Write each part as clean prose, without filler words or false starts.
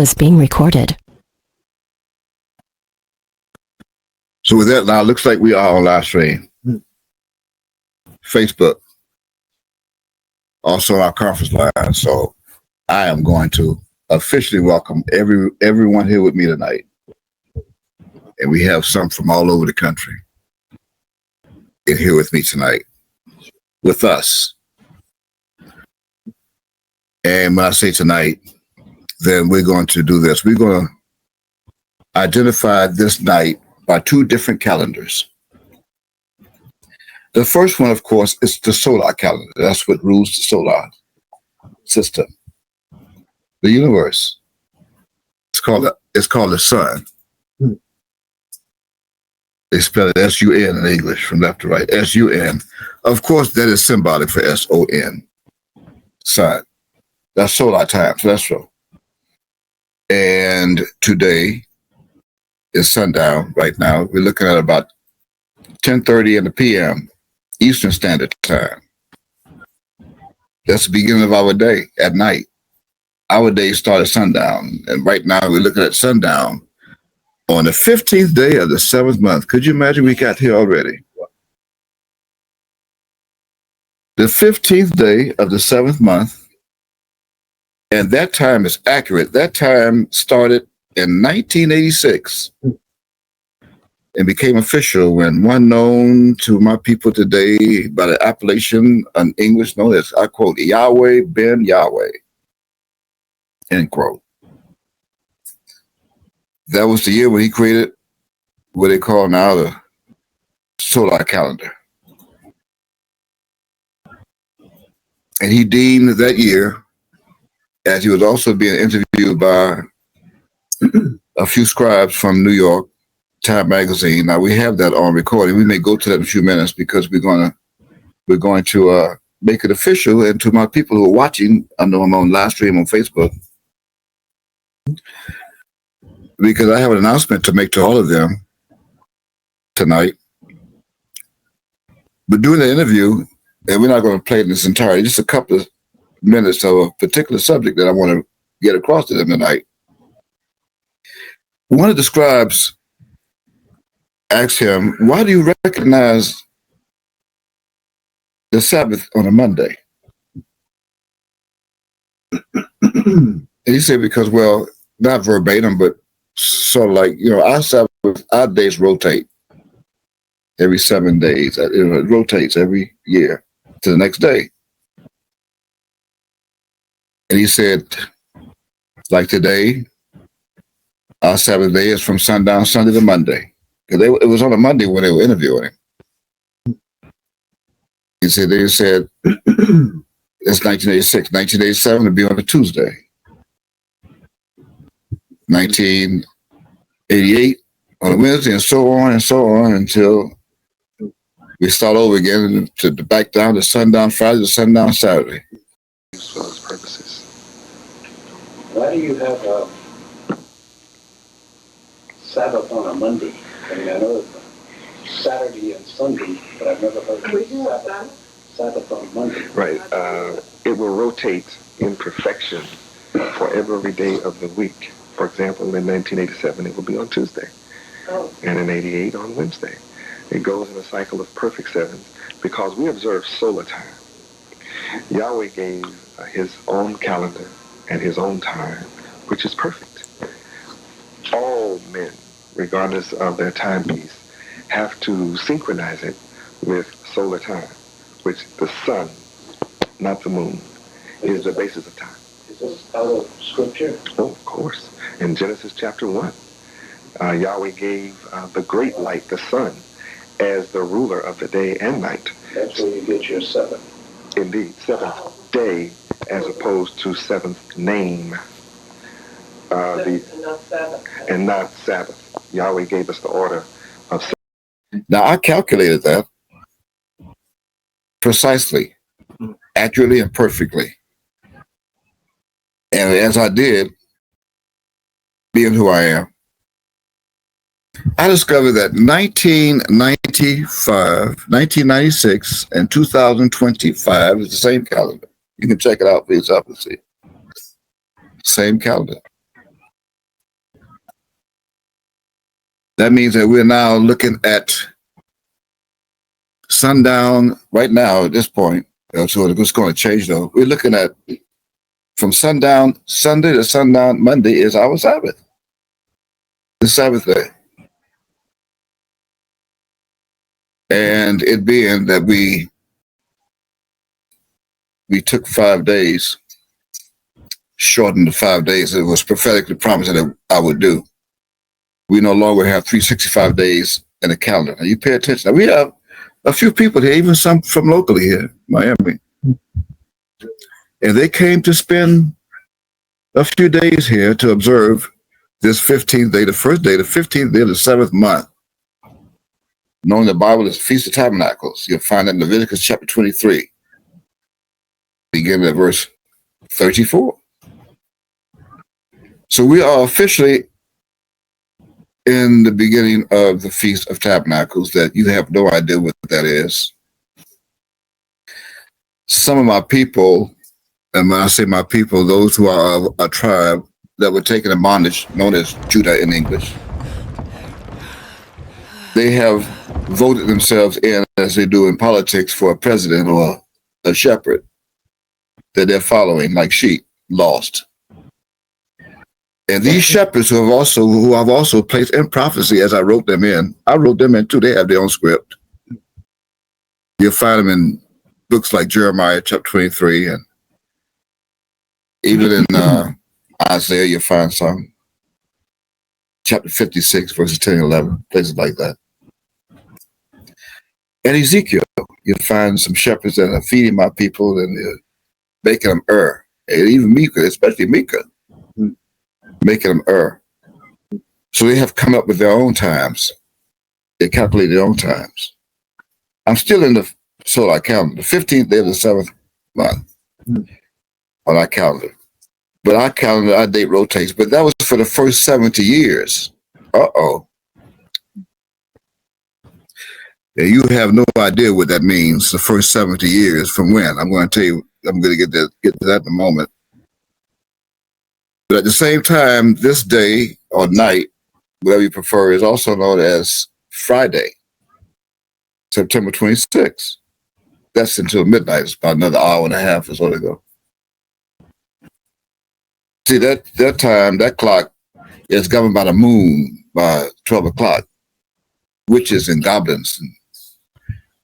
is being recorded. So with that, now it looks like we are on live stream. Facebook, also our conference line. So I am going to officially welcome everyone here with me tonight. And we have some from all over the country in here with me tonight, with us. And when I say tonight, then we're going to do this. We're going to identify this night by two different calendars. The first one, of course, is the solar calendar. That's what rules the solar system, the universe. It's called the sun. They spell it S-U-N in English from left to right. S-U-N. Of course, that is symbolic for S-O-N. Sun. That's solar time. So that's true. And today is sundown right now. We're looking at about 10:30 in the p.m. Eastern Standard Time. That's the beginning of our day at night. Our day started sundown. And right now we're looking at sundown on the 15th day of the 7th month. Could you imagine we got here already? The 15th day of the 7th month. And that time is accurate. That time started in 1986 and became official when one known to my people today by the appellation in English known as, I quote, Yahweh ben Yahweh, end quote. That was the year when he created what they call now the solar calendar. And he deemed that year, as he was also being interviewed by a few scribes from New York, Time magazine. Now we have that on recording. We may go to that in a few minutes because we're going to make it official. And to my people who are watching, I know I'm on live stream on Facebook, because I have an announcement to make to all of them tonight. But during the interview, and we're not going to play it in its entirety, just a couple of minutes of a particular subject that I want to get across to them tonight. One of the scribes asked him, why do you recognize the Sabbath on a Monday? And he said, because, well, not verbatim, but sort of like, our Sabbath, our days rotate every 7 days. It rotates every year to the next day. And he said, like today, our Sabbath day is from sundown Sunday to Monday. Because it was on a Monday when they were interviewing him. They said it's 1986. 1987 would be on a Tuesday. 1988 on a Wednesday, and so on until we start over again to back down to sundown Friday to sundown Saturday. For those purposes. Why do you have a Sabbath on a Monday? I mean, I know Saturday and Sunday, but I've never heard of Sabbath on Monday. Right. It will rotate in perfection for every day of the week. For example, in 1987, it will be on Tuesday. Oh. And in 88 on Wednesday. It goes in a cycle of perfect sevens because we observe solar time. Yahweh gave his own calendar and his own time, which is perfect. All men, regardless of their timepiece, have to synchronize it with solar time, which the sun, not the moon, is the basis of time. Is this out of Scripture? Oh, of course. In Genesis chapter 1, Yahweh gave the great light, the sun, as the ruler of the day and night. That's where you get your seven. Indeed, seventh day as opposed to seventh name. And not Sabbath. Yahweh gave us the order of Sabbath. Now, I calculated that precisely, accurately, and perfectly. And as I did, being who I am, I discovered that 1995, 1996, and 2025 is the same calendar. You can check it out for yourself and see. Same calendar. That means that we're now looking at sundown right now at this point. So it's going to change though. We're looking at from sundown Sunday to sundown Monday is our Sabbath, the Sabbath day. And it being that we took 5 days, shortened the 5 days. It was prophetically promised that I would do. We no longer have 365 days in the calendar. Now you pay attention. Now we have a few people here, even some from locally here, Miami. And they came to spend a few days here to observe this 15th day, the first day, the 15th day of the 7th month. Knowing the Bible is Feast of Tabernacles. You'll find that in Leviticus chapter 23, beginning at verse 34. So we are officially in the beginning of the Feast of Tabernacles that you have no idea what that is. Some of my people, and when I say my people, those who are of a tribe that were taken in bondage, known as Judah in English, they have voted themselves in, as they do in politics, for a president or a shepherd that they're following like sheep, lost. And these shepherds who I've also placed in prophecy as I wrote them in too. They have their own script. You'll find them in books like Jeremiah chapter 23, and even in Isaiah you'll find some. Chapter 56, verses 10 and 11, places like that. And Ezekiel, you'll find some shepherds that are feeding my people and they're making them err. And even Micah, especially Micah, making them err. So they have come up with their own times. They calculate their own times. I'm still in the solar calendar, the 15th day of the 7th month on our calendar. But our calendar, our date rotates. But that was for the first 70 years. Uh-oh. And you have no idea what that means, the first 70 years from when. I'm going to tell you, I'm going to get to that in a moment. But at the same time, this day or night, whatever you prefer, is also known as Friday, September 26th. That's until midnight. It's about another hour and a half or so to go. See, that time, that clock is governed by the moon by 12 o'clock. Witches and goblins and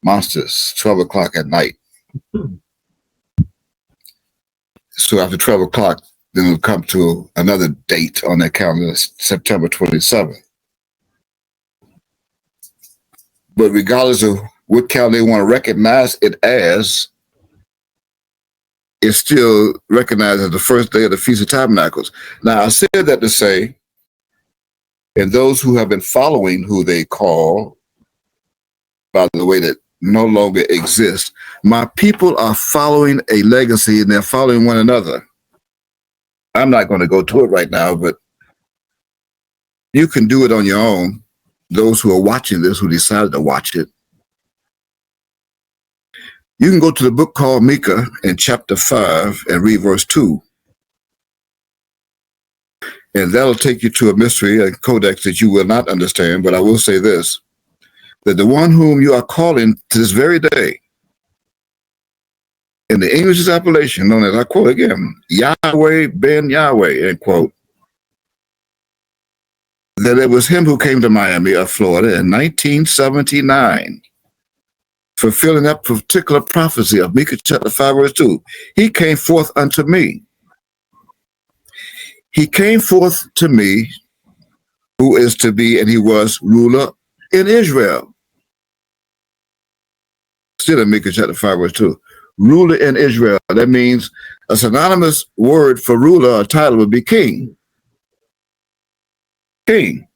monsters, 12 o'clock at night. So after 12 o'clock, then it'll come to another date on that calendar, September 27th. But regardless of what calendar they want to recognize it as, it's still recognized as the first day of the Feast of Tabernacles. Now, I said that to say, and those who have been following who they call, by the way, that no longer exist, my people are following a legacy and they're following one another. I'm not going to go to it right now, but you can do it on your own. Those who are watching this, who decided to watch it. You can go to the book called Micah in chapter 5 and read verse 2. And that'll take you to a mystery, a codex that you will not understand, but I will say this, that the one whom you are calling to this very day, in the English appellation known as, I quote again, Yahweh ben Yahweh, end quote, that it was him who came to Miami of Florida in 1979, fulfilling that particular prophecy of Micah chapter 5, verse 2. He came forth unto me. He came forth to me, who is to be, and he was ruler in Israel. Still in Micah chapter 5, verse 2. Ruler in Israel. That means a synonymous word for ruler or title would be king. King.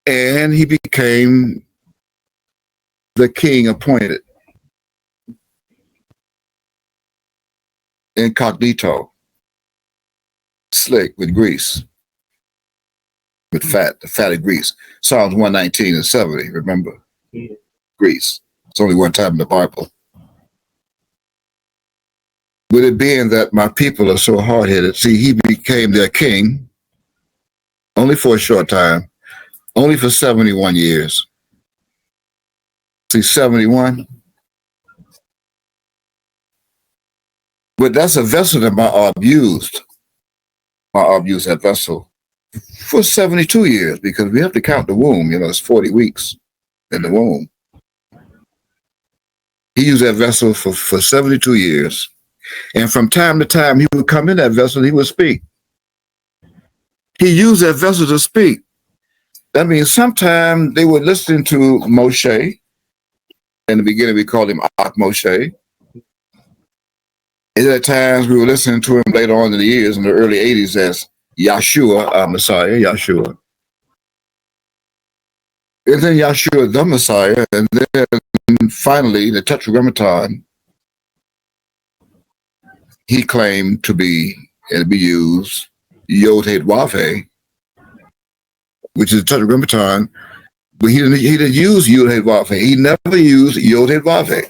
And he became the king appointed. Incognito. Slick with grease. With fat, the fatted grease. Psalms 119 and 70, remember? Yeah. Grease. It's only one time in the Bible. With it being that my people are so hard-headed, see, he became their king only for a short time, only for 71 years. See, 71. But that's a vessel that my Arb used. My Arb used that vessel for 72 years because we have to count the womb. You know, it's 40 weeks in the womb. He used that vessel for 72 years. And from time to time, he would come in that vessel and he would speak. He used that vessel to speak. That means sometimes they were listening to Moshe. In the beginning, we called him Ak Moshe. And at times, we were listening to him later on in the years, in the early 80s, as Yahshua, our Messiah, Yahshua. And then Yahshua, the Messiah, and then finally, the Tetragrammaton, he claimed to be and be used Yod He Wav He, which is the Tetragrammaton, but he didn't use Yod He Wav He. He never used Yod He Wav He.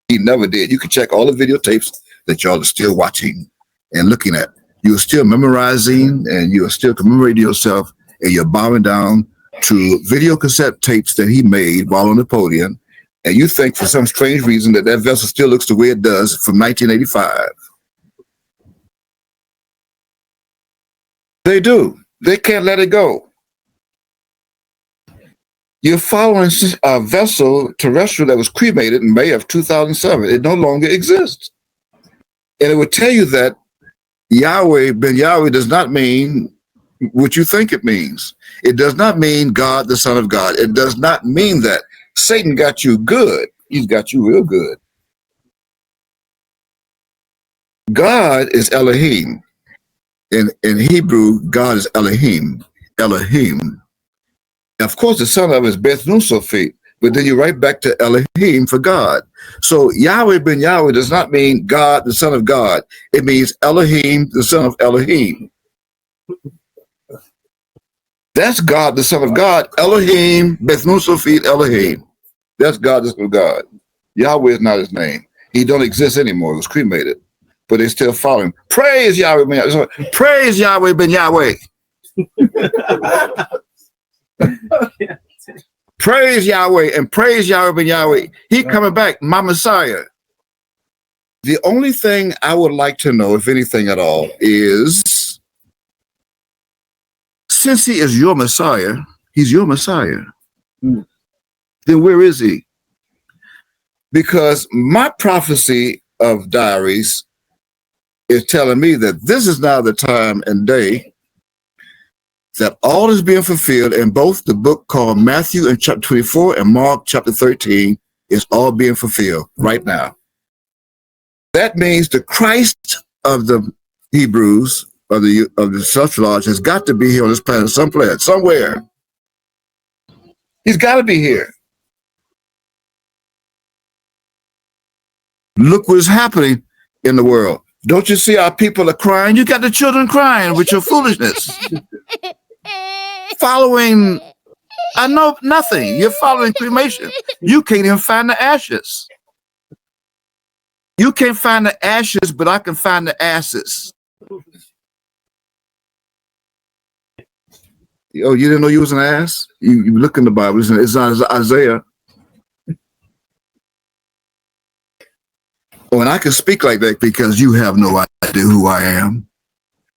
He never did. You can check all the videotapes that y'all are still watching and looking at. You're still memorizing and you're still commemorating yourself, and you're bowing down to video cassette tapes that he made while on the podium. And you think for some strange reason that vessel still looks the way it does from 1985. They do. They can't let it go. You're following a vessel terrestrial that was cremated in May of 2007. It no longer exists. And it would tell you that Yahweh ben Yahweh does not mean what you think it means. It does not mean God, the Son of God. It does not mean that. Satan got you good. He's got you real good. God is Elohim. In Hebrew, God is Elohim. Elohim. Of course, the son of it is Beth Nusophi, but then you're right back to Elohim for God. So Yahweh ben Yahweh does not mean God, the son of God. It means Elohim, the son of Elohim. That's God, the son of God. Elohim, Beth Nusophi, Elohim. That's God, the son of God. Yahweh is not his name. He don't exist anymore. He was cremated, but they still follow him. Praise Yahweh ben Yahweh. Praise Yahweh ben Yahweh. Praise Yahweh and praise Yahweh ben Yahweh. He coming back, my Messiah. The only thing I would like to know, if anything at all, is since he is your Messiah, he's your Messiah. Then where is he? Because my prophecy of diaries is telling me that this is now the time and day that all is being fulfilled in both the book called Matthew in chapter 24 and Mark chapter 13 is all being fulfilled right now. That means the Christ of the Hebrews, of the Celestial Lodge, has got to be here on this planet someplace, somewhere. He's got to be here. Look what is happening in the world. Don't you see our people are crying? You got the children crying with your foolishness. Following, I know nothing. You're following cremation. You can't even find the ashes. You can't find the ashes, but I can find the asses. Oh, you didn't know you was an ass? You look in the Bible. It's Isaiah. Oh, and I can speak like that because you have no idea who I am.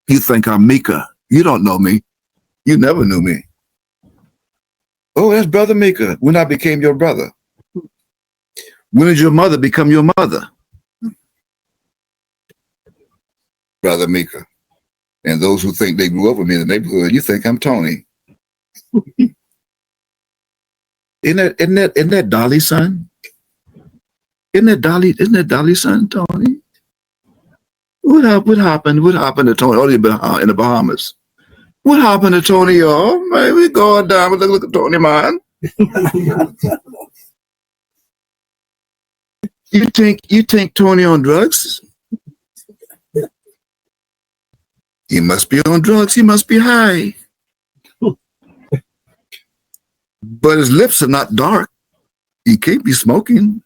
You think I'm Mika. You don't know me. You never knew me. Oh, that's Brother Mika. When I became your brother. When did your mother become your mother? Brother Mika. And those who think they grew up with me in the neighborhood, you think I'm Tony. Isn't that Dolly's son? Isn't that Dolly's son, Tony? What happened to Tony? Oh, in the Bahamas. What happened to Tony? Oh, man, we going down. Look at Tony, man. You think Tony on drugs? He must be on drugs. He must be high. But his lips are not dark. He can't be smoking.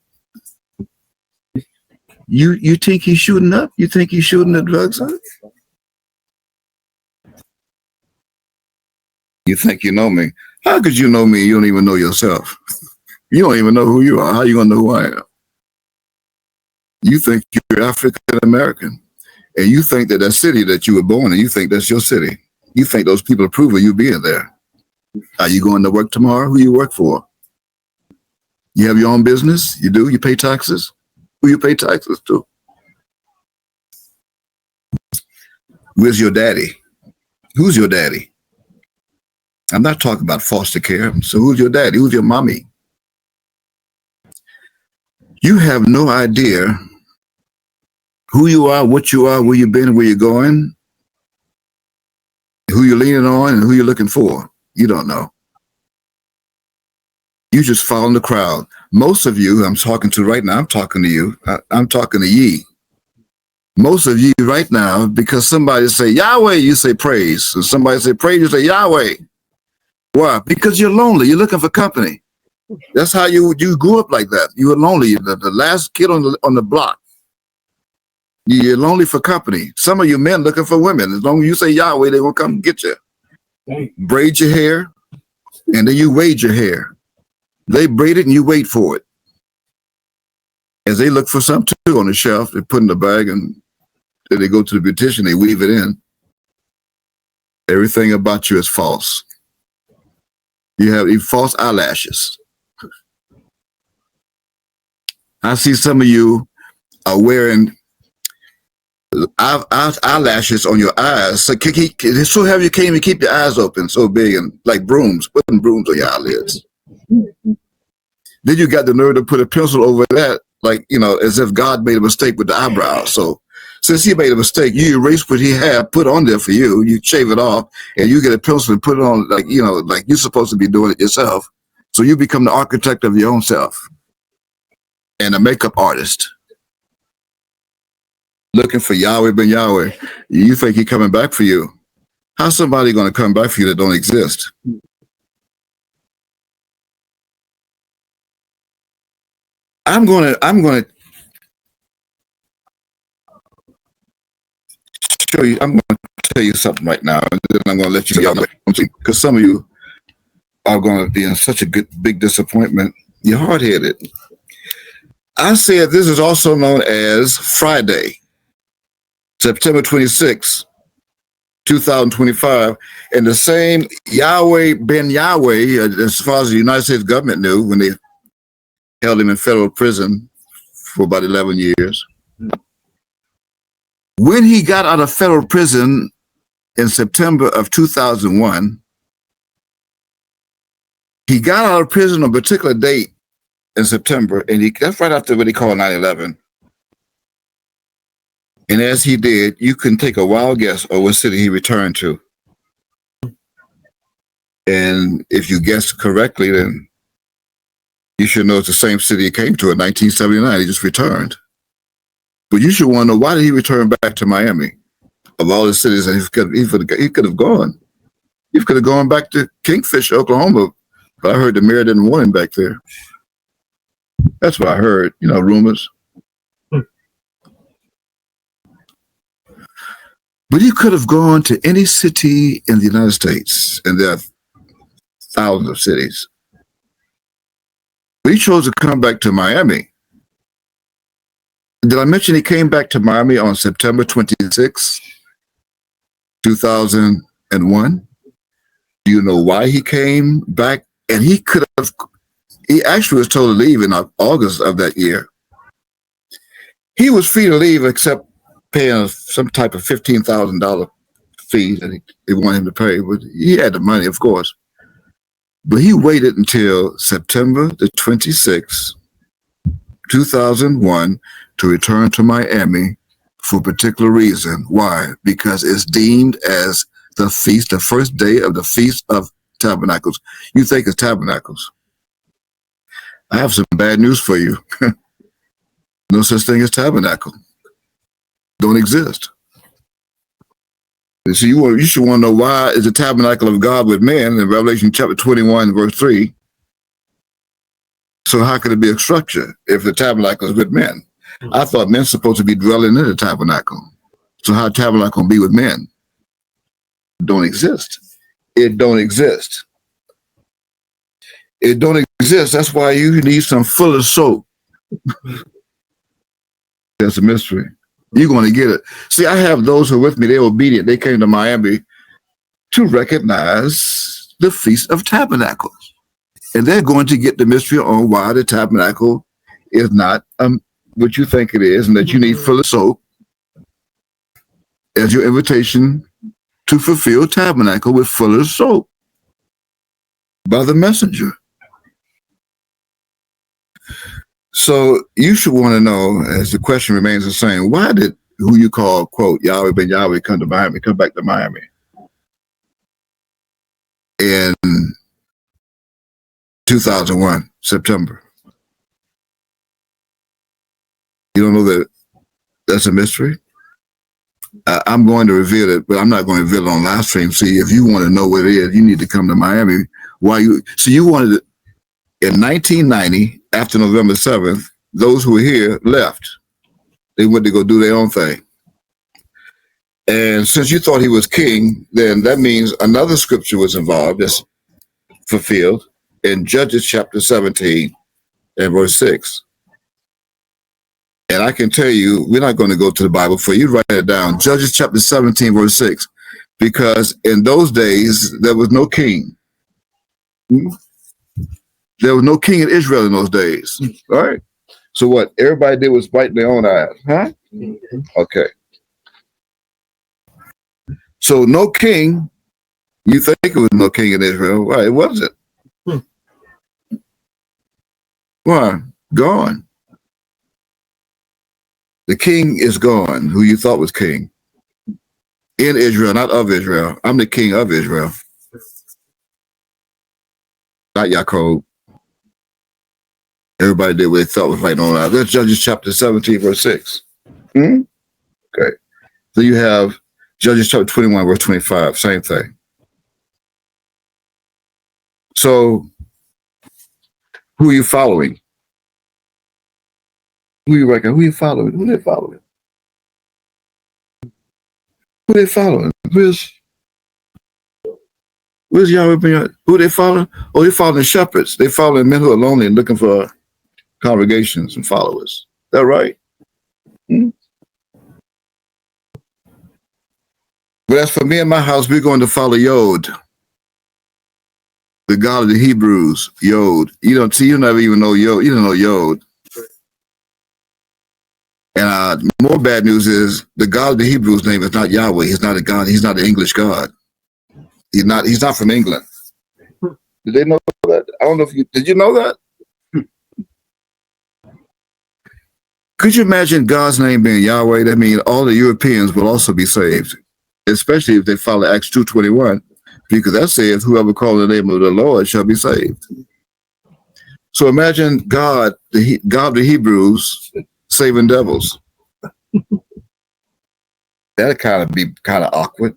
You think he's shooting up? You think he's shooting the drugs up? You think you know me. How could you know me? You don't even know yourself. You don't even know who you are. How you going to know who I am? You think you're African American. And you think that city that you were born in, you think that's your city. You think those people approve of you being there. Are you going to work tomorrow? Who you work for? You have your own business? You do? You pay taxes? Who you pay taxes to? Where's your daddy? Who's your daddy? I'm not talking about foster care. So who's your daddy? Who's your mommy? You have no idea who you are, what you are, where you've been, where you're going, who you're leaning on, and who you're looking for. You don't know. You just follow the crowd. Most of you I'm talking to right now, I'm talking to you. I'm talking to ye. Most of you right now, because somebody say Yahweh, you say praise. And somebody say praise, you say Yahweh. Why? Because you're lonely. You're looking for company. That's how you grew up like that. You were lonely. You're the last kid on the block. You're lonely for company. Some of you men looking for women. As long as you say Yahweh, they will come get you. Braid your hair, and then you wade your hair. They braid it and you wait for it. As they look for something too on the shelf, they put in the bag and then they go to the beautician, they weave it in. Everything about you is false. You have false eyelashes. I see some of you are wearing eyelashes on your eyes. So it's so heavy you can't even keep your eyes open, so big and like brooms, putting brooms on your eyelids. Then you got the nerve to put a pencil over that, like, as if God made a mistake with the eyebrows. So since he made a mistake, you erase what he had put on there for you, you shave it off, and you get a pencil and put it on like you're supposed to be doing it yourself. So you become the architect of your own self and a makeup artist. Looking for Yahweh ben Yahweh. You think he's coming back for you. How's somebody going to come back for you that don't exist? I'm going to show you, I'm going to tell you something right now, and then I'm going to let you go, because some of you are going to be in such a big disappointment. You're hard-headed. I said this is also known as Friday, September 26, 2025, and the same Yahweh ben Yahweh, as far as the United States government knew, when they held him in federal prison for about 11 years. When he got out of federal prison in September of 2001, he got out of prison on a particular date in September, and that's right after what he called 9/11. And as he did, you can take a wild guess of what city he returned to. And if you guess correctly, then you should know it's the same city he came to in 1979. He just returned. But you should want to know, why did he return back to Miami? Of all the cities that he could have gone. He could have gone back to Kingfish, Oklahoma. But I heard the mayor didn't want him back there. That's what I heard, rumors. But he could have gone to any city in the United States, and there are thousands of cities. But he chose to come back to Miami. Did I mention he came back to Miami on September 26, 2001? Do you know why he came back? And he actually was told to leave in August of that year. He was free to leave except paying some type of $15,000 fee that they wanted him to pay. But he had the money, of course. But he waited until September the 26th, 2001, to return to Miami for a particular reason. Why? Because it's deemed as the first day of the Feast of Tabernacles. You think it's Tabernacles. I have some bad news for you. No such thing as tabernacle. Don't exist. And so you should want to know, why is the tabernacle of God with men in Revelation chapter 21, verse 3? So how could it be a structure if the tabernacle is with men? I thought men supposed to be dwelling in the tabernacle. So how tabernacle can be with men? Don't exist. it don't exist. It don't exist. That's why you need some fuller soap. That's a mystery. You're going to get it. See, I have those who are with me. They're obedient. They came to Miami to recognize the Feast of Tabernacles. And they're going to get the mystery on why the tabernacle is not what you think it is, and that you need fuller soap as your invitation to fulfill tabernacle with fuller soap by the messenger. So you should want to know, as the question remains the same, why did who you call, quote, Yahweh ben Yahweh come back to Miami? In 2001, September. You don't know that that's a mystery? I'm going to reveal it, but I'm not going to reveal it on live stream. See, if you want to know what it is, you need to come to Miami. So you wanted it in 1990, after November 7th, those who were here left. They went to go do their own thing. And since you thought he was king, then that means another scripture was involved, that's fulfilled in Judges chapter 17 and verse 6. And I can tell you, we're not going to go to the Bible for you. Write it down. Judges chapter 17, verse 6. Because in those days, there was no king. There was no king in Israel in those days. All right. So what? Everybody did was bite their own eyes. Huh? Okay. So no king. You think it was no king in Israel. Well, it wasn't. Why? Gone. The king is gone, who you thought was king. In Israel, not of Israel. I'm the king of Israel. Not Yaakov. Everybody did what they thought was right on out. That's Judges chapter 17, verse 6. Okay. So you have Judges chapter 21, verse 25. Same thing. So who are you following? Who you reckon? Who you following? Who they following? Who they following? Where's Yahweh? Who they following? Oh, they following shepherds. They following men who are lonely and looking for congregations and followers. Is that right? But as for me and my house, we're going to follow Yod, the God of the Hebrews. Yod. You don't see. You never even know Yod. You don't know Yod. And more bad news is the God of the Hebrews' name is not Yahweh. He's not a God. He's not an English God. He's not from England. Did they know that? I don't know if did you know that? Could you imagine God's name being Yahweh? That means all the Europeans will also be saved, especially if they follow Acts 2:21, because that says whoever calls the name of the Lord shall be saved. So imagine God, God of the Hebrews, saving devils. That'd be kind of awkward.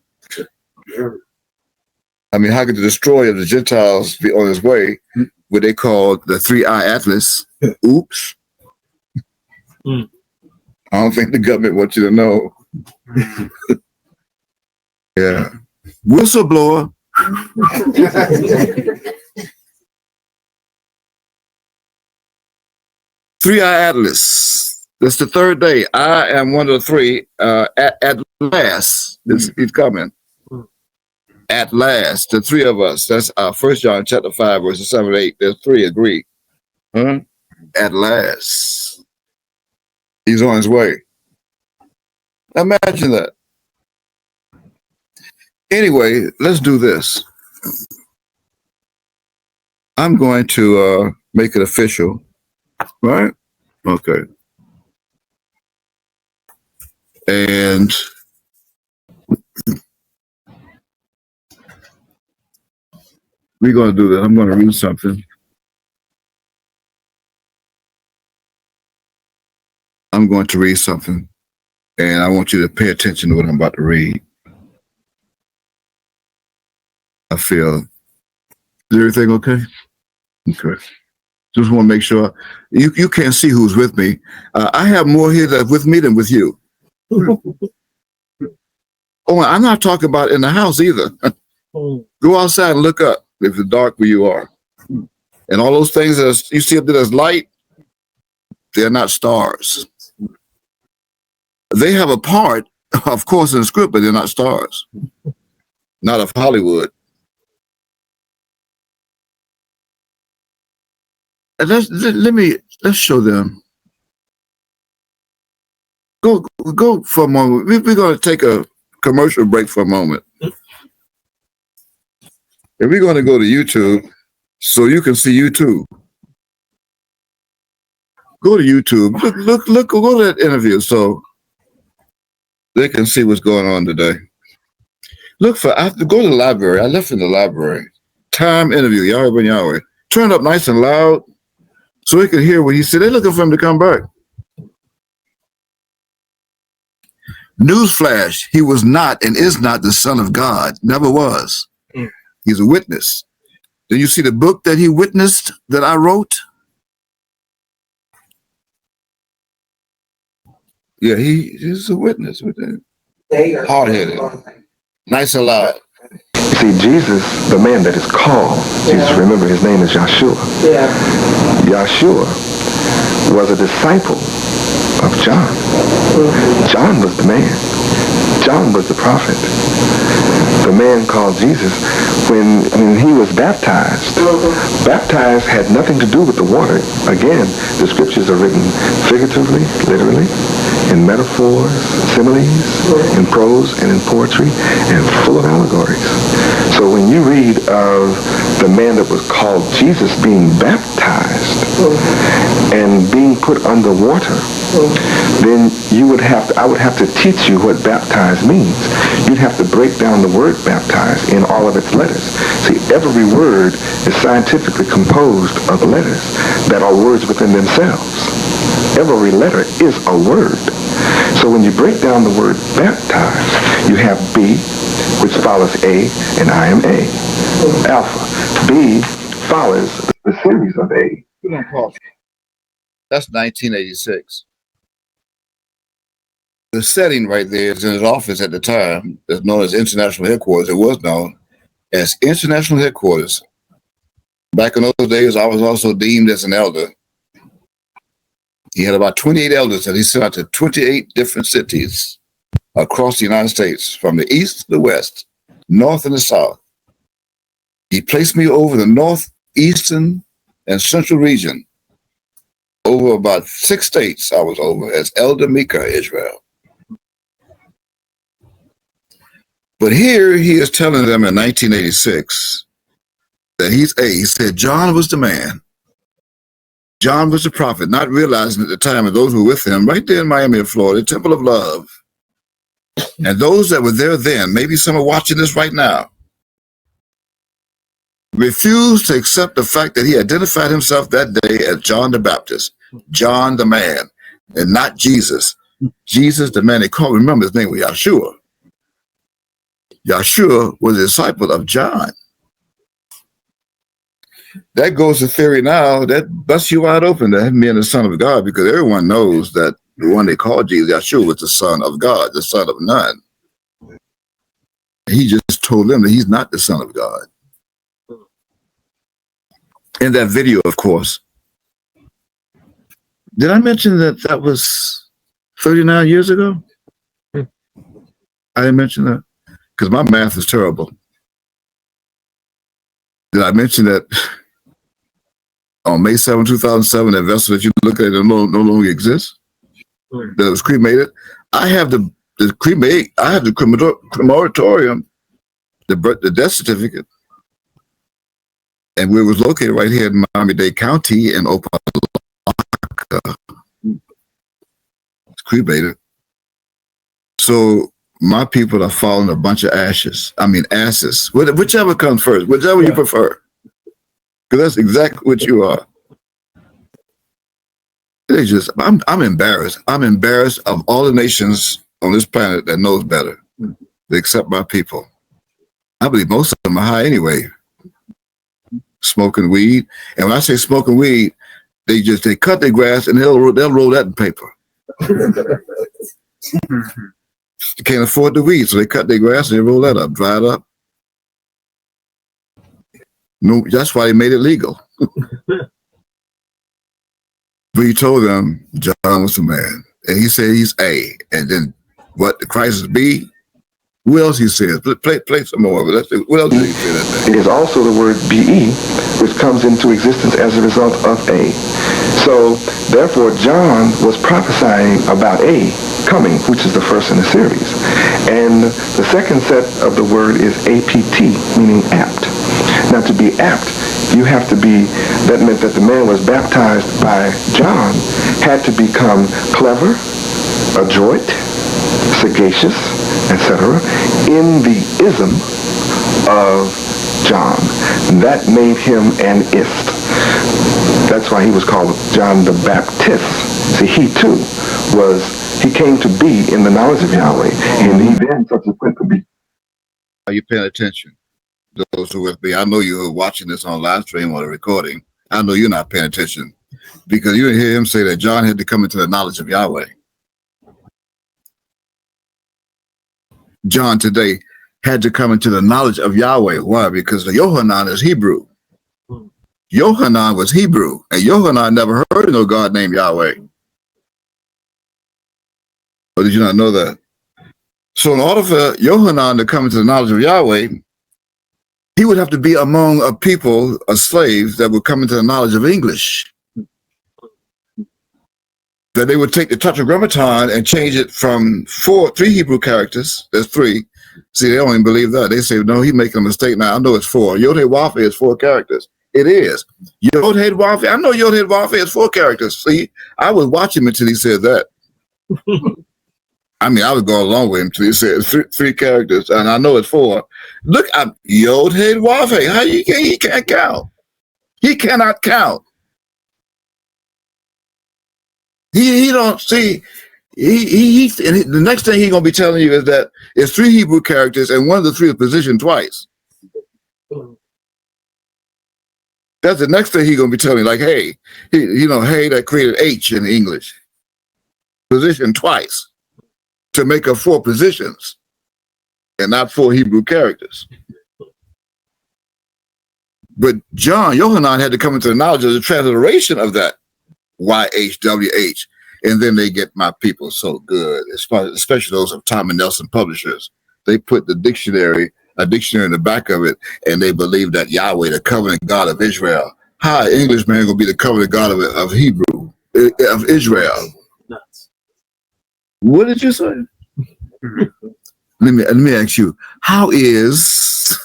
I mean, how could the destroyer of the Gentiles be on his way? What they call the 3-eye atlas? Oops. I don't think the government wants you to know. Yeah. Whistleblower. 3-eye atlas. That's the third day. I am one of the three. At last, he's coming. At last, the three of us. That's 1 John chapter 5, verses 7 and 8. There's three agree. Huh? At last. He's on his way. Imagine that. Anyway, let's do this. I'm going to make it official. Right? Okay. And we're going to do that. I'm going to read something. I'm going to read something, and I want you to pay attention to what I'm about to read. I feel. Is everything okay? Okay. Just want to make sure. You can't see who's with me. I have more here that with me than with you. Oh, I'm not talking about in the house either. Go outside and look up if it's dark where you are. And all those things that you see up there as light, they're not stars. They have a part, of course, in the script, but they're not stars. Not of Hollywood. And let's show them. Go for a moment. We're going to take a commercial break for a moment. And we're going to go to YouTube so you can see YouTube. Go to YouTube. Look, go to that interview so they can see what's going on today. I have to go to the library. I left in the library. Time interview, Yahweh Ben Yahweh. Turn up nice and loud so they can hear what he said. They're looking for him to come back. Newsflash, he was not and is not the Son of God. Never was. He's a witness. Did you see the book that he witnessed that I wrote? Yeah, he's a witness. Hard-headed. Nice and loud. See, Jesus, the man that is called, Jesus, remember his name is Yahshua. Yeah. Yahshua was a disciple of John. John was the man. John was the prophet. The man called Jesus, when he was baptized, baptized had nothing to do with the water. Again, the scriptures are written figuratively, literally, in metaphors, similes, in prose and in poetry, and full of allegories. So when you read of the man that was called Jesus being baptized and being put under water, then I would have to teach you what baptized means. You'd have to break down the word baptized in all of its letters. See, every word is scientifically composed of letters that are words within themselves. Every letter is a word. So when you break down the word baptized, you have B, which follows A, and I am A. Alpha. B follows the series of A. That's 1986. The setting right there is in his office at the time. That's known as International Headquarters. It was known as International Headquarters. Back in those days, I was also deemed as an elder. He had about 28 elders that he sent out to 28 different cities across the United States, from the east to the west, north and the south. He placed me over the northeastern and central region. Over about 6 states I was over as Elder Mika Israel. But here he is telling them in 1986 that he said John was the man. John was the prophet, not realizing at the time, and those who were with him, right there in Miami, Florida, Temple of Love. And those that were there then, maybe some are watching this right now, refused to accept the fact that he identified himself that day as John the Baptist, John the man, and not Jesus. Jesus the man. They called, remember his name was Yahshua. Yahshua was a disciple of John. That goes to theory now. That busts you wide open to him being the Son of God, because everyone knows that the one they called Jesus, Yahshua, was the Son of God, the Son of none. He just told them that he's not the Son of God. In that video, of course. Did I mention that was 39 years ago? I didn't mention that because my math is terrible. Did I mention that on May 7, 2007, that vessel that you look at no longer exists? That was cremated. I have the crematorium, the death certificate, and we was located right here in Miami-Dade County in Opelika. It's cremated. So my people are falling a bunch of ashes. I mean asses. Whichever comes first, whichever you prefer. Because that's exactly what you are. I'm embarrassed. I'm embarrassed of all the nations on this planet that knows better, except my people. I believe most of them are high anyway. Smoking weed. And when I say smoking weed, they cut their grass and they'll roll that in paper. You can't afford the weed, so they cut their grass and they roll that up, dry it up. No, that's why they made it legal. But he told them John was the man. And he said he's A. And then what the Christ is B? What else he says? Play some more. But let's see. What else did he say that day? It is also the word BE, which comes into existence as a result of A. So, therefore, John was prophesying about A coming, which is the first in the series. And the second set of the word is APT, meaning apt. Now, to be apt, you have to be, that meant that the man was baptized by John, had to become clever, adroit, sagacious, etc., in the ism of John. That made him an ist. That's why he was called John the Baptist. See, he too he came to be in the knowledge of Yahweh, and he then subsequently. Are you paying attention? Those who are with me, I know you're watching this on live stream or the recording. I know you're not paying attention because you didn't hear him say that John had to come into the knowledge of Yahweh. John today had to come into the knowledge of Yahweh. Why? Because the Yohanan is Hebrew. Yohanan was Hebrew, and Yohanan never heard of no God named Yahweh. Or did you not know that? So in order for Yohanan to come into the knowledge of Yahweh, he would have to be among a people, a slaves that would come into the knowledge of English. That they would take the Tetragrammaton and change it from 3 Hebrew characters. There's 3. See, they don't even believe that. They say, no, he's making a mistake now. I know it's 4. Yod-Heh-Wav-Heh is 4 characters. It is. Yod-Heh-Wav-Heh. I know Yod-Heh-Wav-Heh is 4 characters. See, I was watching him until he said that. I mean, I was going along with him until he said 3 characters, and I know it's 4. Look, Yod-Heh-Wav-Heh. How he can't count. He cannot count. He don't see. And the next thing he's gonna be telling you is that it's 3 Hebrew characters, and one of the 3 is positioned twice. That's the next thing he's gonna be telling you. Like, hey, hey, that created H in English, positioned twice to make up 4 positions, and not 4 Hebrew characters. But Yohanan had to come into the knowledge of the transliteration of that. YHWH, and then they get my people so good, especially those of Tom and Nelson publishers. They put a dictionary in the back of it, and they believe that Yahweh, the covenant God of Israel. How an Englishman gonna be the covenant God of Hebrew, of Israel? Nuts. What did you say? Let me ask you, how is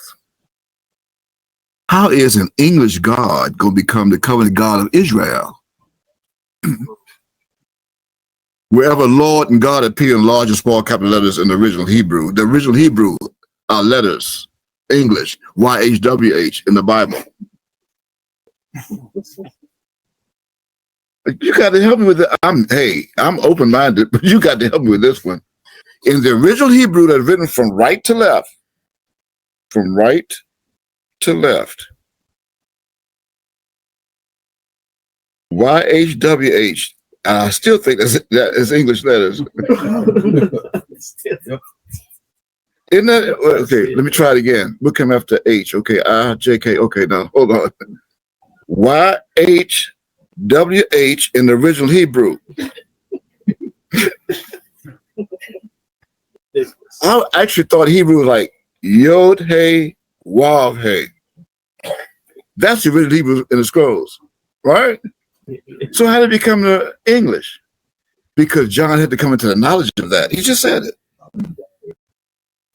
an English God gonna become the covenant God of Israel? Wherever Lord and God appear in large and small capital letters in the original Hebrew are letters, English, YHWH in the Bible. You got to help me with that. I'm open-minded, but you got to help me with this one. In the original Hebrew that's written from right to left, YHWH. I still think that is English letters. Isn't that okay? Let me try it again. What come after H? Okay, IJK. Okay, now hold on. YHWH in the original Hebrew. I actually thought Hebrew was like Yod-Heh-Wav-Heh. That's the original Hebrew in the scrolls, right? So how did it become to English? Because John had to come into the knowledge of that. He just said it.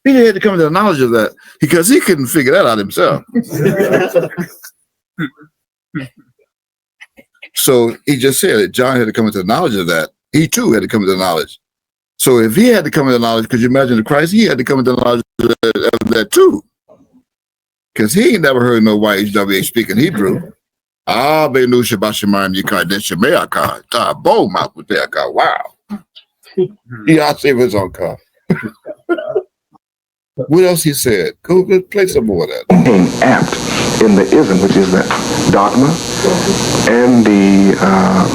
He had to come into the knowledge of that because he couldn't figure that out himself. So he just said it. John had to come into the knowledge of that. He too had to come into the knowledge. So if he had to come into the knowledge, could you imagine the Christ? He had to come into the knowledge of that too. Because he ain't never heard no YHWH speaking Hebrew. Wow. Yeah, I see his own car. What else he said? Go play some more of that. Being apt in the ism, which is the dogma and the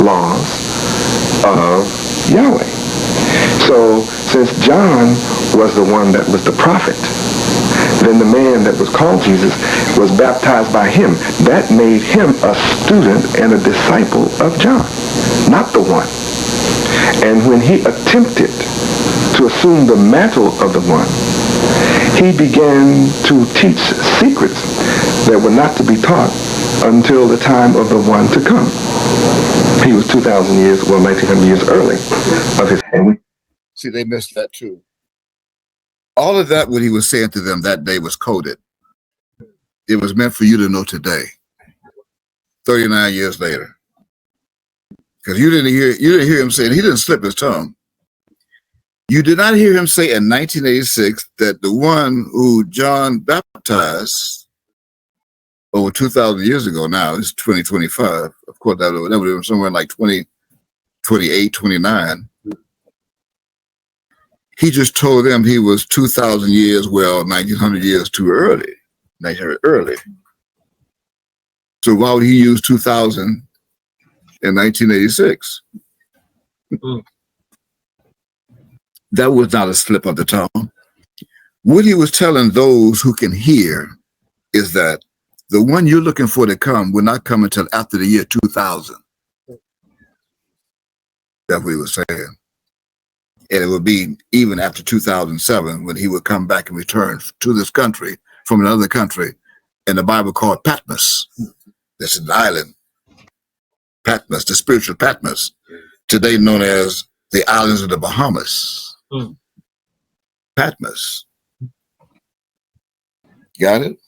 laws of Yahweh. So since John was the one that was the prophet, then the man that was called Jesus was baptized by him. That made him a student and a disciple of John, not the one. And when he attempted to assume the mantle of the one, he began to teach secrets that were not to be taught until the time of the one to come. He was 2,000 years, well, 1,900 years early of his. See, they missed that too. All of that, what he was saying to them that day was coded. It was meant for you to know today, 39 years later. Because you didn't hear him say, he didn't slip his tongue. You did not hear him say in 1986 that the one who John baptized over 2,000 years ago now, it's 2025. Of course, that would have been somewhere like 2028, 29. He just told them he was 2,000 years, well, 1,900 years too early. 1,900 early. So why would he use 2,000 in 1986? That was not a slip of the tongue. What he was telling those who can hear is that the one you're looking for to come will not come until after the year 2000. That's what he was saying. And it would be even after 2007 when he would come back and return to this country from another country in the Bible called Patmos. This is an island. Patmos, the spiritual Patmos, today known as the islands of the Bahamas. Patmos. Got it?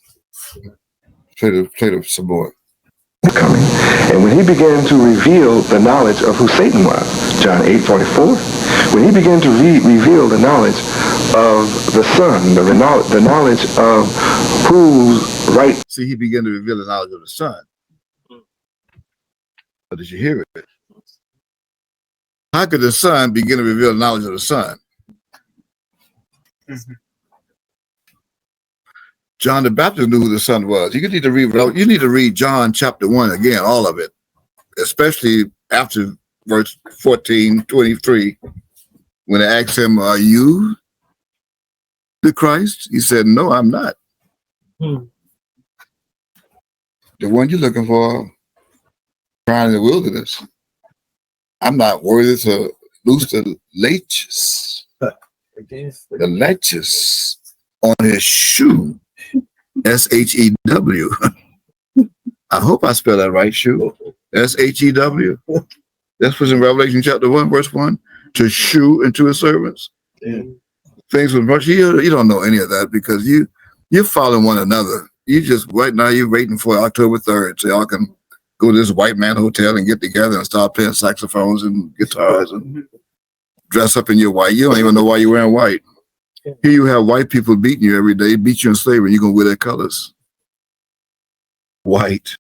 Play the some more. Coming. And when he began to reveal the knowledge of who Satan was, John 8:44, when he began to reveal the knowledge of the Son, the knowledge of whose right. See, he began to reveal the knowledge of the Son. But did you hear it? How could the Son begin to reveal the knowledge of the Son? John the Baptist knew who the Son was. You need to read John chapter 1 again, all of it, especially after verse 14:23, when they asked him, "Are you the Christ?" He said, "No, I'm not." The one you're looking for, crying in the wilderness. I'm not worthy to loose the latches, on his shoe. S-H-E-W. I hope I spell that right, shoe. S-H-E-W. That's what's in Revelation chapter 1, verse 1. To shew into his servants. Yeah. Things with much. You don't know any of that because you're following one another. You just, right now, you're waiting for October 3rd so y'all can go to this white man hotel and get together and start playing saxophones and guitars and dress up in your white. You don't even know why you're wearing white. Here you have white people beating you every day, beat you in slavery, and you're going to wear their colors. White.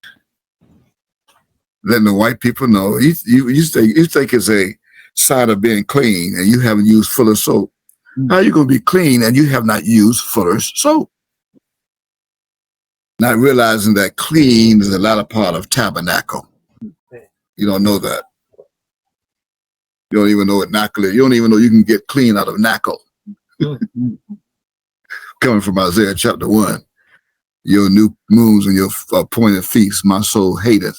Letting the white people know. You think it's a sign of being clean and you haven't used Fuller's soap. How are you going to be clean and you have not used Fuller's soap? Not realizing that clean is a lot of part of tabernacle. You don't know that. You don't even know what knackle is. You don't even know you can get clean out of knackle. Coming from Isaiah chapter 1, your new moons and your appointed feasts, my soul hateth.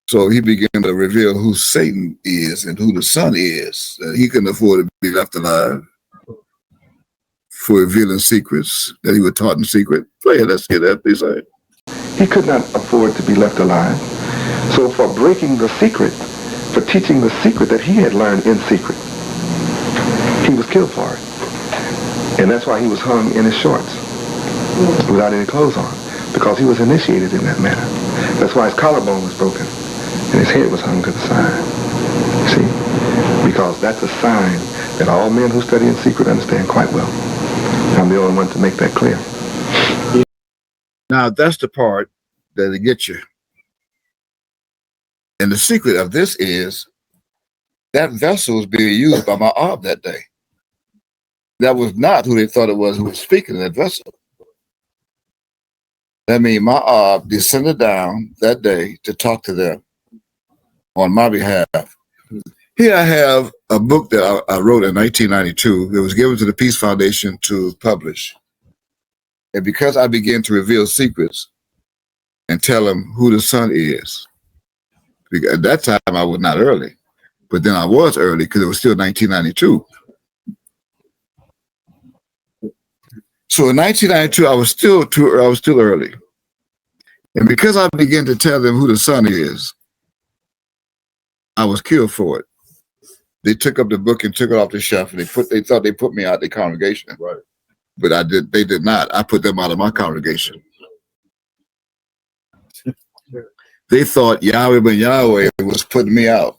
So he began to reveal who Satan is and who the Son is. He couldn't afford to be left alive for revealing secrets that he was taught in secret. Play it, let's get that, please. He could not afford to be left alive. So for breaking the secret, for teaching the secret that he had learned in secret, he was killed for it. And that's why he was hung in his shorts without any clothes on, because he was initiated in that manner. That's why his collarbone was broken and his head was hung to the side. See? Because that's a sign that all men who study in secret understand quite well. I'm the only one to make that clear. Now that's the part that'll get you. And the secret of this is that vessel was being used by my Ab that day. That was not who they thought it was who was speaking in that vessel. That means my Ab descended down that day to talk to them on my behalf. Here I have a book that I wrote in 1992. It was given to the Peace Foundation to publish. And because I began to reveal secrets and tell them who the sun is, because at that time I was not early, but then I was early because it was still 1992. So in 1992, I was still early. And because I began to tell them who the sun is, I was killed for it. They took up the book and took it off the shelf, and they thought they put me out of the congregation. Right. But they did not. I put them out of my congregation. They thought Yahweh ben Yahweh was putting me out.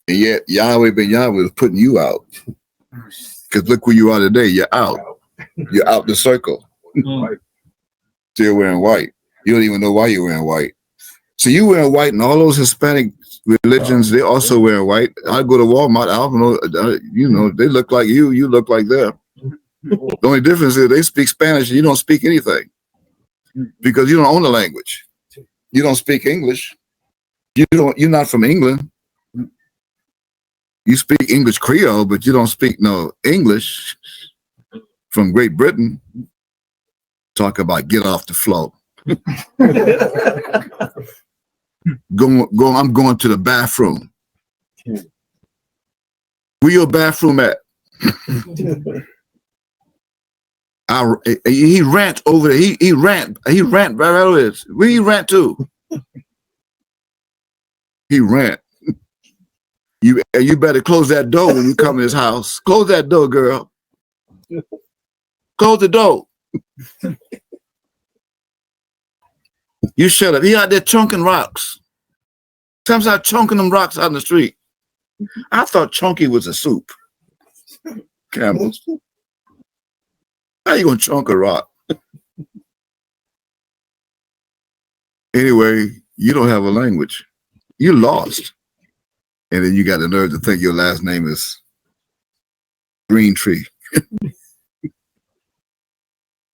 And yet Yahweh ben Yahweh was putting you out. Because look where you are today. You're out. You're out the circle. Still wearing white. You don't even know why you're wearing white. So you wearing white, and all those Hispanic religions, they also wear white. I go to Walmart, I don't know, they look like you look like them. The only difference is they speak Spanish and you don't speak anything because you don't own the language. You don't speak English. You're not from England. You speak English Creole, but you don't speak no English from Great Britain. Talk about get off the floor. I'm going to the bathroom. Where your bathroom at? He rant over there. He rant right over there. Where he rant to? He rant. You better close that door when you come to his house. Close that door, girl. Close the door. You shut up. He out there chunking rocks. Comes out chunking them rocks out in the street. I thought chunky was a soup. Campbell's. How you gonna chunk a rock? Anyway, you don't have a language. You lost. And then you got the nerve to think your last name is Green Tree.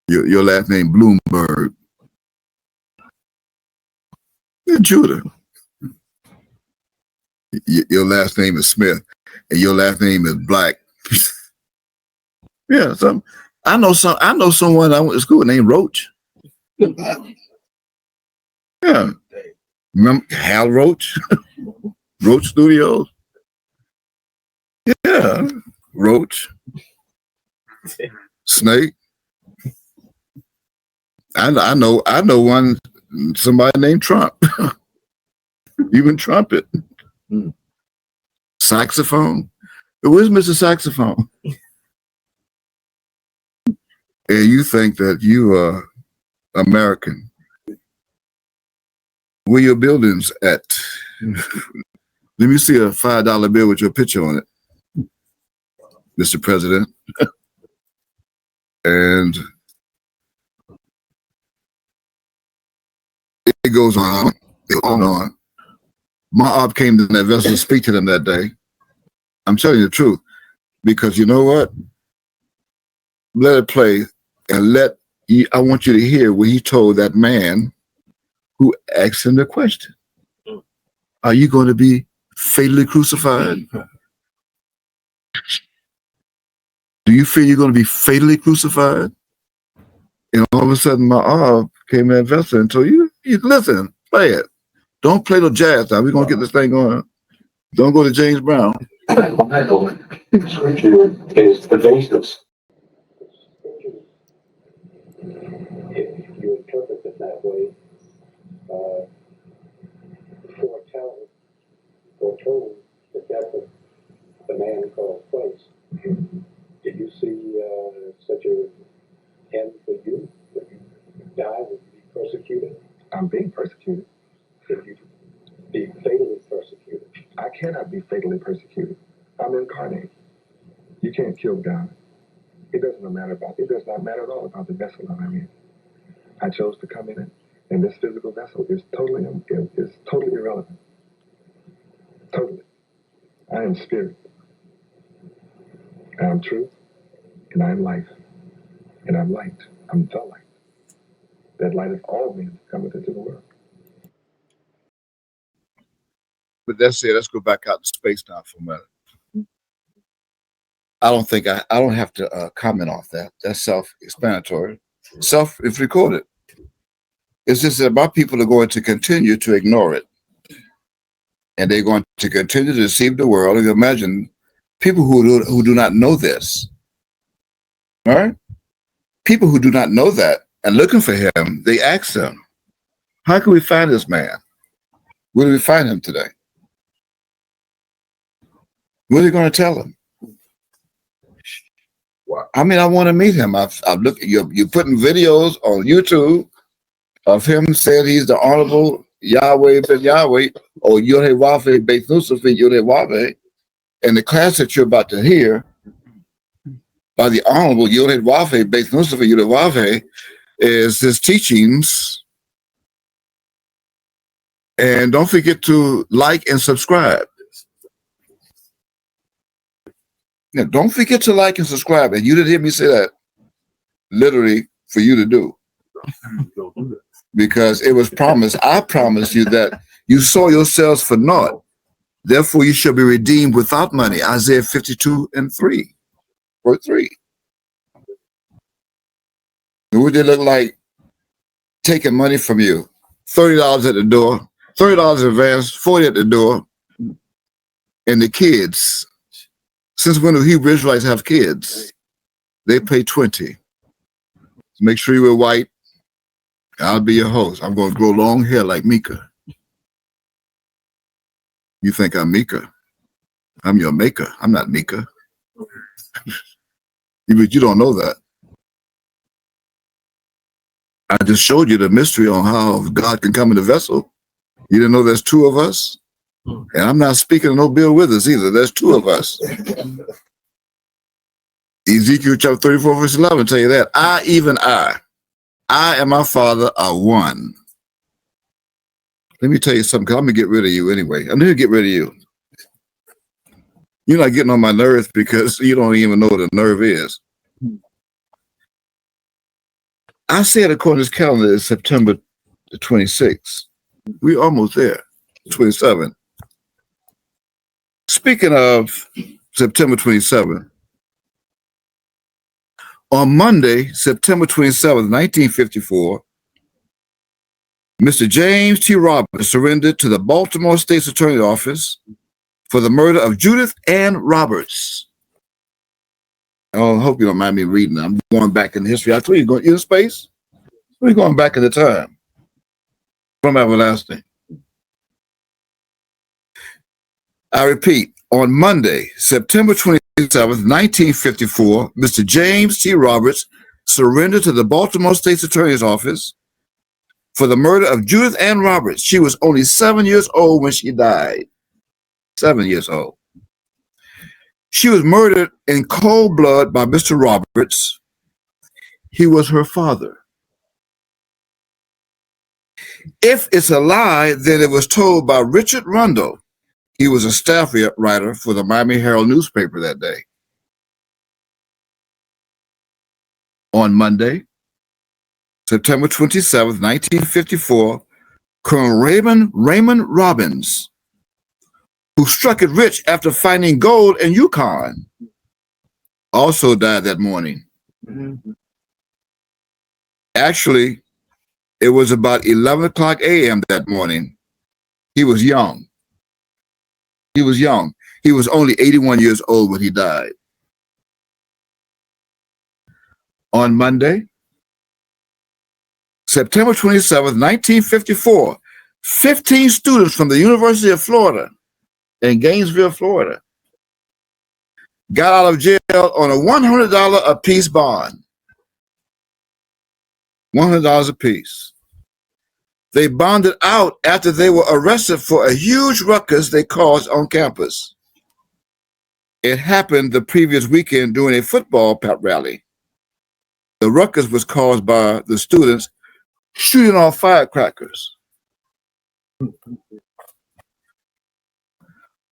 your last name Bloomberg. You're Judah. Your last name is Smith, and your last name is Black. Yeah, I know someone I went to school named Roach. Yeah, remember Hal Roach, Roach Studios. Yeah, Roach, Snake. I know one. Somebody named Trump. Even trumpet. Saxophone. Where's Mr. Saxophone? And you think that you are American. Where your buildings at? Let me see a $5 bill with your picture on it, Mr. President. And it goes on and on. My op came to that vessel to speak to them that day. I'm telling you the truth. Because you know what? Let it play and I want you to hear what he told that man who asked him the question. Are you going to be fatally crucified? Do you feel you're going to be fatally crucified? And all of a sudden my op came to that vessel and told you listen, play it. Don't play no jazz now. We're going to get this thing going. Don't go to James Brown. Scripture is the basis. If you interpret it that way, foretold the death of the man called Christ. Did you see such a end for you? Would you die? Would you be persecuted? I'm being persecuted. Would you be fatally persecuted? I cannot be fatally persecuted. I'm incarnate. You can't kill God. It does not matter at all about the vessel that I'm in. I chose to come in it, and this physical vessel is totally irrelevant. Totally. I am spirit. I am truth, and I am life. And I'm light. I'm the light. That lighteth all men cometh into the world. But that's it. Let's go back out to space now for a minute. I don't have to comment off that. That's self-explanatory. Self is recorded. It's just that my people are going to continue to ignore it. And they're going to continue to deceive the world. And imagine people who do not know this. All right? People who do not know that and looking for him, they ask him, how can we find this man? Where do we find him today? What are you going to tell him? I mean, I want to meet him. I've looked. You're putting videos on YouTube of him saying he's the Honorable Yahweh ben Yahweh or Yod-Heh-Wav-Heh Beit Lucifer Yod-Heh-Wav-Heh. And the class that you're about to hear by the Honorable Yod-Heh-Wav-Heh Beit Lucifer Yod-Heh-Wav-Heh is his teachings. And don't forget to like and subscribe. Yeah, don't forget to like and subscribe. And you didn't hear me say that literally for you to do. Because it was promised. I promised you that you sold yourselves for naught. Therefore, you shall be redeemed without money. Isaiah 52:3. Verse 3. And what did it look like taking money from you? $30 at the door, $30 in advance, $40 at the door. And the kids, since when do Hebrew Israelites have kids? They pay $20. Make sure you wear white. I'll be your host. I'm going to grow long hair like Mika. You think I'm Mika? I'm your maker. I'm not Mika. But you don't know that. I just showed you the mystery on how God can come in a vessel. You didn't know there's two of us? And I'm not speaking of no Bill Withers either. There's two of us. Ezekiel chapter 34, verse 11 tell you that. I and my Father are one. Let me tell you something, because I'm going to get rid of you anyway. I'm going to get rid of you. You're not getting on my nerves because you don't even know what a nerve is. I said according to this calendar, it's September the 26th. We're almost there, 27. Speaking of September 27th, on Monday, September 27th, 1954, Mr. James T. Roberts surrendered to the Baltimore State's Attorney's Office for the murder of Judith Ann Roberts. Oh, I hope you don't mind me reading. I'm going back in history. I told you, going in space. We're going back in the time from everlasting. I repeat, on Monday, September 27th, 1954, Mr. James T. Roberts surrendered to the Baltimore State's Attorney's Office for the murder of Judith Ann Roberts. She was only 7 years old when she died. 7 years old. She was murdered in cold blood by Mr. Roberts. He was her father. If it's a lie, then it was told by Richard Rundle. He was a staff writer for the Miami Herald newspaper that day. On Monday, September 27th, 1954, Colonel Raymond Robbins, who struck it rich after finding gold in Yukon, also died that morning. Actually, it was about 11 o'clock a.m. that morning. He was young. He was young. He was only 81 years old when he died. On Monday, September 27th, 1954, 15 students from the University of Florida in Gainesville, Florida, got out of jail on a $100 a piece bond. $100 a piece. They bonded out after they were arrested for a huge ruckus they caused on campus. It happened the previous weekend during a football pep rally. The ruckus was caused by the students shooting off firecrackers.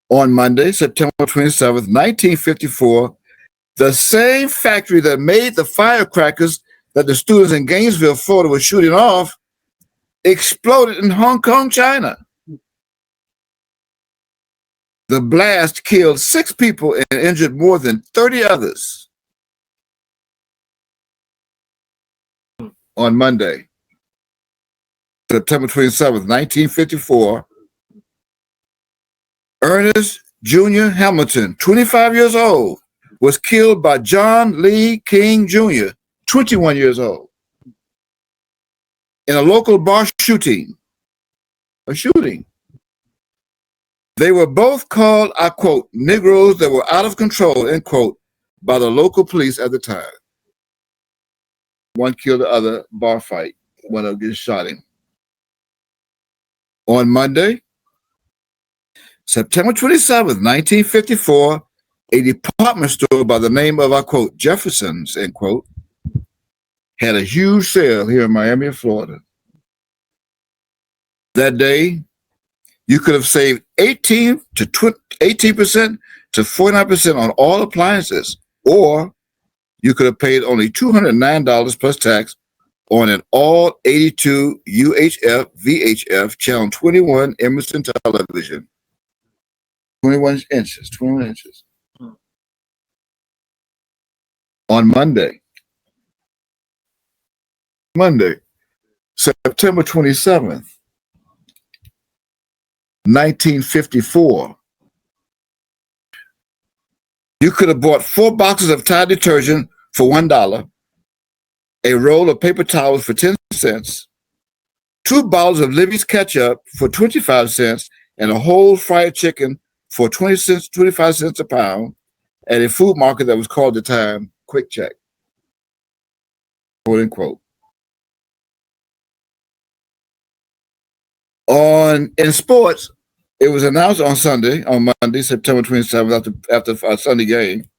On Monday, September 27th, 1954, the same factory that made the firecrackers that the students in Gainesville, Florida were shooting off exploded in Hong Kong, China. The blast killed 6 people and injured more than 30 others. On Monday, September 27th, 1954, Ernest Jr. Hamilton, 25 years old, was killed by John Lee King Jr., 21 years old, in a local bar shooting. They were both called, I quote, Negroes that were out of control, end quote, by the local police at the time. One killed the other, bar fight. One of them just shot him. On Monday, September 27th, 1954, a department store by the name of, I quote, Jefferson's, end quote, had a huge sale here in Miami, Florida. That day, you could have saved 18% to 49% on all appliances, or you could have paid only $209 plus tax on an all 82 UHF VHF channel 21 Emerson television. 21 inches. On Monday, September 27th, 1954, you could have bought 4 boxes of Tide detergent for $1, a roll of paper towels for 10 cents, 2 bottles of Libby's ketchup for 25 cents, and a whole fried chicken for 25 cents a pound at a food market that was called at the time Quick Check, quote unquote. In sports, it was announced on Monday, September 27th, after our Sunday game.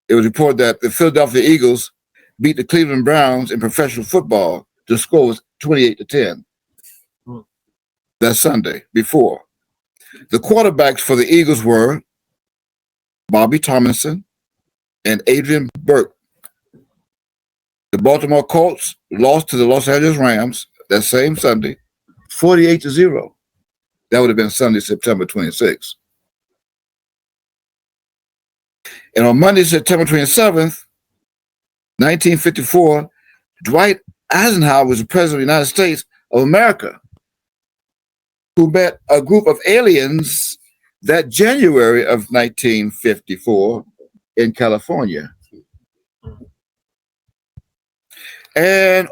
It was reported that the Philadelphia Eagles beat the Cleveland Browns in professional football. The score was 28-10. That Sunday before. The quarterbacks for the Eagles were Bobby Tomlinson and Adrian Burke. The Baltimore Colts lost to the Los Angeles Rams that same Sunday, 48-0. That would have been Sunday, September 26th. And on Monday, September 27th, 1954, Dwight Eisenhower was the president of the United States of America, who met a group of aliens that January of 1954 in California. And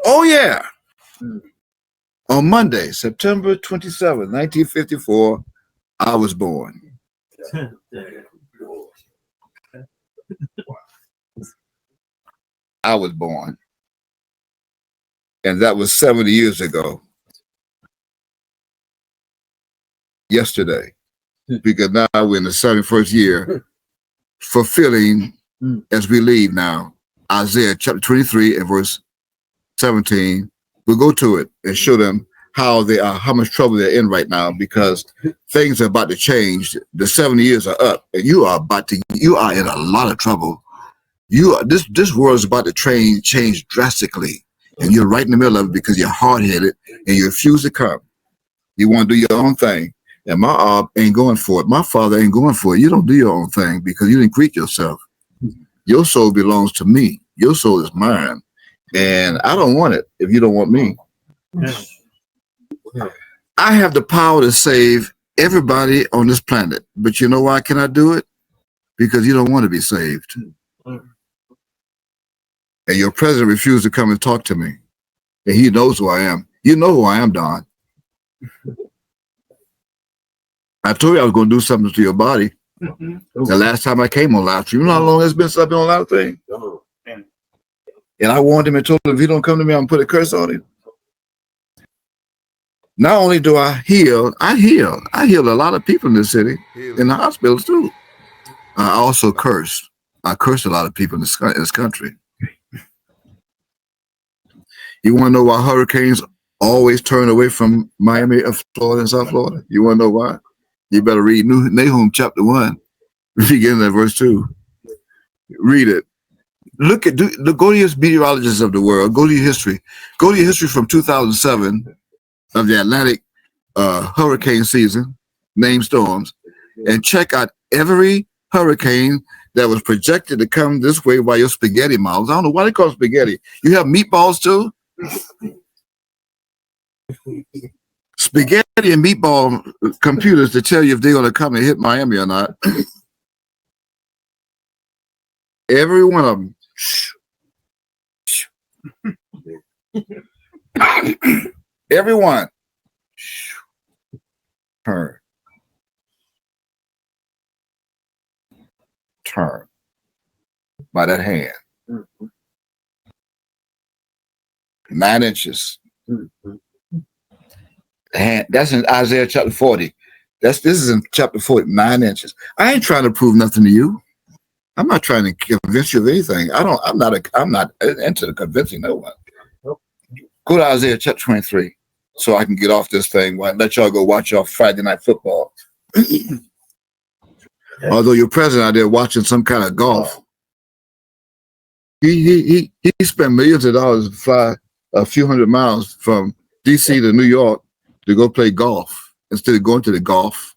on Monday, September 27th, 1954, I was born. I was born. And that was 70 years ago. Yesterday. Because now we're in the 71st year, fulfilling, as we leave now, Isaiah chapter 23 and verse 17. We'll go to it and show them how much trouble they're in right now, because things are about to change. The 70 years are up, and you are in a lot of trouble. This world is about to change drastically, and you're right in the middle of it because you're hard-headed and you refuse to come. You want to do your own thing. And my Ab ain't going for it. My father ain't going for it. You don't do your own thing because you didn't create yourself. Your soul belongs to me. Your soul is mine. And I don't want it if you don't want me. I have the power to save everybody on this planet. But you know why I cannot do it? Because you don't want to be saved. And your president refused to come and talk to me. And he knows who I am. You know who I am, Don. I told you I was going to do something to your body. The last time I came on live stream, you know how long it's been since I've been on live thing? And I warned him and told him, if you don't come to me, I'm going to put a curse on him. Not only do I heal. I heal a lot of people in this city, in the hospitals too. I also curse. I curse a lot of people in this country. You want to know why hurricanes always turn away from Miami, Florida, and South Florida? You want to know why? You better read Nahum chapter 1, beginning at verse 2. Read it. Go to your meteorologists of the world. Go to your history. Go to your history from 2007 of the Atlantic hurricane season, named storms, and check out every hurricane that was projected to come this way by your spaghetti mouths. I don't know why they call it spaghetti. You have meatballs too? Spaghetti and meatball computers to tell you if they're going to come and hit Miami or not. Every one of them. Everyone. Turn. Turn. By that hand. 9 inches. Hand, that's in Isaiah chapter 40. This is in chapter 40, 9 inches. I ain't trying to prove nothing to you. I'm not trying to convince you of anything. I'm not into convincing no one. Go to Isaiah chapter 23 so I can get off this thing while let y'all go watch y'all Friday night football. Although your president out there watching some kind of golf. He spent millions of dollars to fly a few hundred miles from DC to New York to go play golf instead of going to the Gulf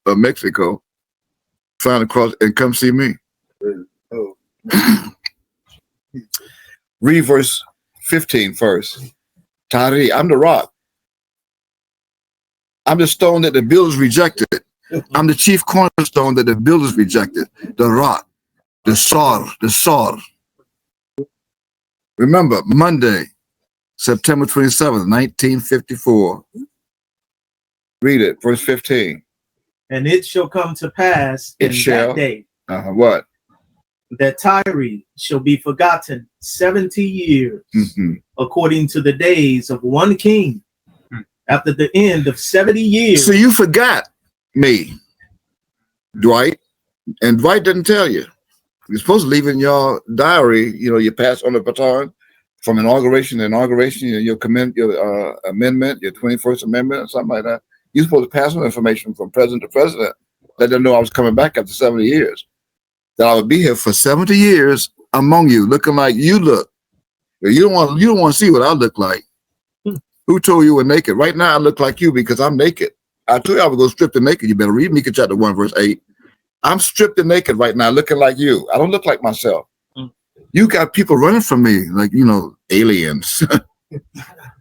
of Mexico, flying across and come see me. Read verse 15 first. Tari, I'm the rock. I'm the stone that the builders rejected. I'm the chief cornerstone that the builders rejected. The rock, the sor. Remember, Monday, September 27th, 1954. Read it, verse 15. And it shall come to pass in that day what? that Tyre shall be forgotten 70 years, according to the days of one king, after the end of 70 years. So you forgot me, Dwight, and Dwight didn't tell you. You're supposed to leave in your diary, you pass on the baton from inauguration to inauguration, your amendment, your 21st Amendment, or something like that. You're supposed to pass on information from president to president. Let them know I was coming back after 70 years. That I would be here for 70 years among you, looking like you look. You don't want to see what I look like. Who told you we're naked? Right now I look like you because I'm naked. I told you I would go stripped and naked. You better read Micah chapter 1, verse 8. I'm stripped and naked right now, looking like you. I don't look like myself. You got people running from me, like, aliens.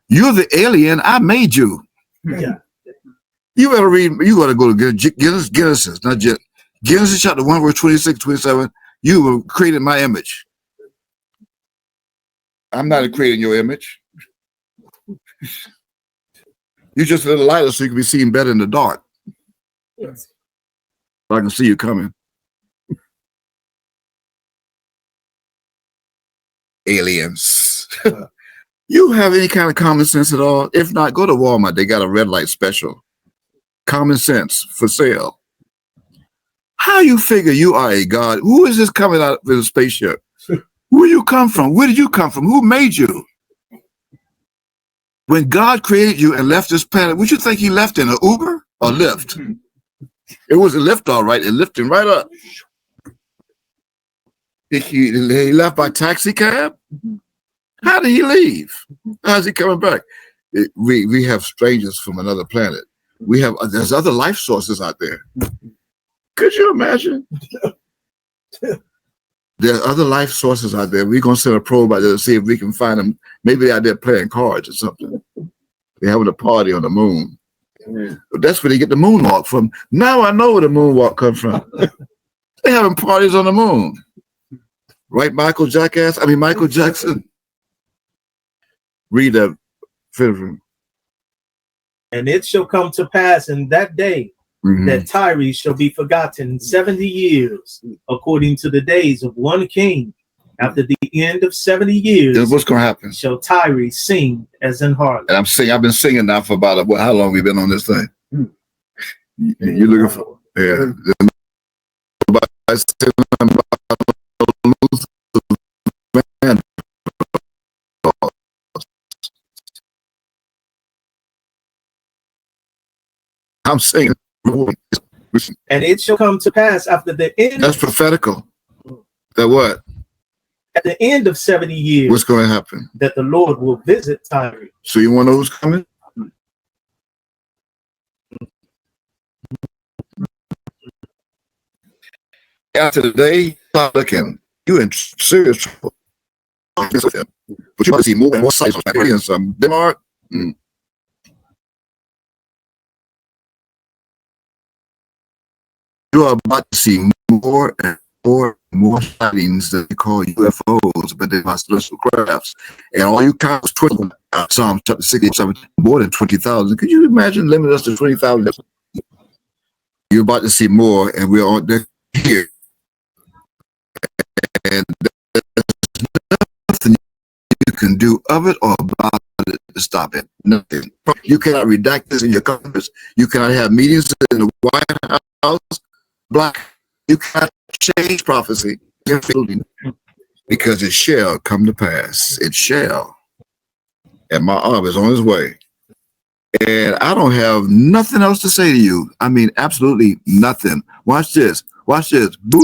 You're the alien. I made you. Yeah. You better read. You got to go to Genesis, not just Genesis chapter 1, verse 26, 27. You were created my image. I'm not creating your image. You're just a little lighter so you can be seen better in the dark. Yes. So I can see you coming. Aliens. You have any kind of common sense at all? If not, go to Walmart. They got a red light special. Common sense for sale. How you figure you are a god? Who is this coming out with a spaceship? Where you come from? Where did you come from? Who made you? When God created you and left this planet, would you think he left in an Uber or Lyft? It was a lift, all right. It lifted right up. He left by taxi cab? How did he leave? How's he coming back? We have strangers from another planet. There's other life sources out there. Could you imagine? There are other life sources out there. We're going to send a probe out there to see if we can find them. Maybe they're out there playing cards or something. They're having a party on the moon. But that's where they get the moonwalk from. Now I know where the moonwalk comes from. They're having parties on the moon. Right, Michael Jackson? Read that. And it shall come to pass in that day that Tyre shall be forgotten 70 years, according to the days of one king. After the end of 70 years, then what's going to happen? Shall Tyre sing as an harlot. And I've been singing now for about how long we've been on this thing? You looking for? Yeah. I'm singing. And it shall come to pass after the end. That's prophetical. That what? At the end of 70 years. What's going to happen? That the Lord will visit Tyre. So you want to know who's coming? after the day, start looking. You in serious trouble. But you want to see more and more sites of in some Denmark. You are about to see more and more sightings that they call UFOs, but they're not celestial crafts. And all you counts, Psalm chapter 67, more than 20,000. Could you imagine limiting us to 20,000? You're about to see more, and we're on there here. And there's nothing you can do of it or about it to stop it. Nothing. You cannot redact this in your Congress. You cannot have meetings in the White House. Black. You cannot change prophecy because it shall come to pass. It shall. And my arm is on his way. And I don't have nothing else to say to you. I mean, absolutely nothing. Watch this. Watch this. Boom.